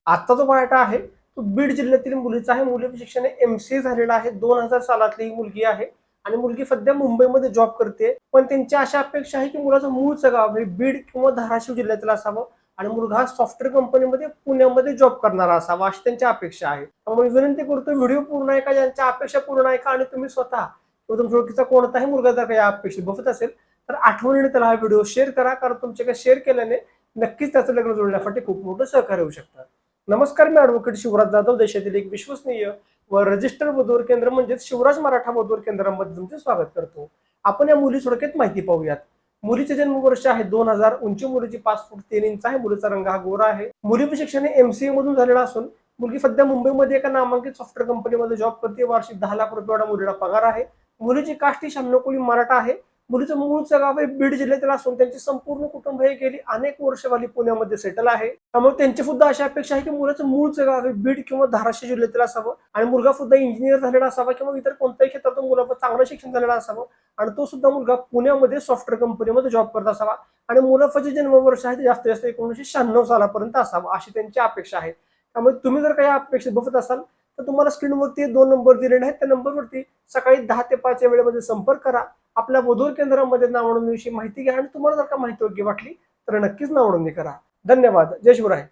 आजचा जो बायोडाटा आहे तो बीड जिल्ह्यातील मुलीचा आहे. मुलीचे शिक्षण MCA झालेलं आहे. 2000 सालातली ही मुलगी आहे आणि मुलगी सध्या मुंबईमध्ये जॉब करते. पण त्यांची अशा अपेक्षा आहे की मुलाचं मूळचं गाव हे बीड किंवा धाराशिव जिल्ह्यातील असावं आणि मुलगा हा सॉफ्टवेअर कंपनीमध्ये पुण्यामध्ये जॉब करणारा असावा अशी त्यांची अपेक्षा आहे. त्यामुळे विनंती करतो व्हिडिओ पूर्ण ऐका, ज्यांच्या अपेक्षा पूर्ण ऐका आणि तुम्ही स्वतः किंवा तुमच्या ओळखीचा कोणताही मुलगा जर काही अपेक्षित बसत असेल तर आठवणीने त्याला हा व्हिडिओ शेअर करा, कारण तुमच्याकडे शेअर केल्याने नक्कीच त्याचं लग्न जोडण्यासाठी खूप मोठं सहकार्य होऊ शकतं. नमस्कार, मी ॲडव्होकेट शिवराज जाधव, देशातील एक विश्वसनीय व रजिस्टर्ड वधूवर केंद्र म्हणजेच शिवराज मराठा वधूवर केंद्रामध्ये तुमचे स्वागत करतो. आपण या मुली थोडक्यात माहिती पाहूयात. मुलीचे जन्मवर्ष आहे 2000. उंची मुलीची 5 फूट 3 इंच आहे. मुलीचा रंग हा गोरा आहे. मुलीचे शिक्षण MCA मधून झालेलं असून मुलगी सध्या मुंबईमध्ये एका नामांकित सॉफ्टवेअर कंपनीमध्ये जॉब करते. वार्षिक 10 लाख रुपये एवढा मुलीला पगार आहे. मुलीची कास्ट ही 96 कोळी मराठा आहे. मुलीचं मूळचं गाव हे बीड जिल्ह्यातील असून त्यांची संपूर्ण कुटुंब हे गेली अनेक वर्षावाली पुण्यामध्ये सेटल आहे. त्यामुळे त्यांची सुद्धा अशी अपेक्षा आहे की मुलाचं मूळचं गाव हे बीड किंवा धाराशिव जिल्ह्यातील असावं आणि मुलगा सुद्धा इंजिनियर झालेला असावा किंवा इतर कोणत्याही क्षेत्रातून मुलाचं चांगलं शिक्षण झालेलं असावं आणि तो सुद्धा मुलगा पुण्यामध्ये सॉफ्टवेअर कंपनीमध्ये जॉब करत असावा आणि मुलाचं जे जन्मवर्ष आहे ते जास्तीत जास्त 1996 सालापर्यंत असावं अशी त्यांची अपेक्षा आहे. त्यामुळे तुम्ही जर काही अपेक्षित बसत असाल तर तुम्हाला स्क्रीनवरती 2 नंबर दिलेले आहेत. त्या नंबरवरती सकाळी 10 ते 5 या वेळेमध्ये संपर्क करा. आपल्या वधूवर केंद्रामध्ये नाव नोंदणीविषयी माहिती घ्या आणि तुम्हाला जर का माहिती योग्य वाटली तर नक्कीच नाव नोंदणी करा. धन्यवाद. जय शिवराय.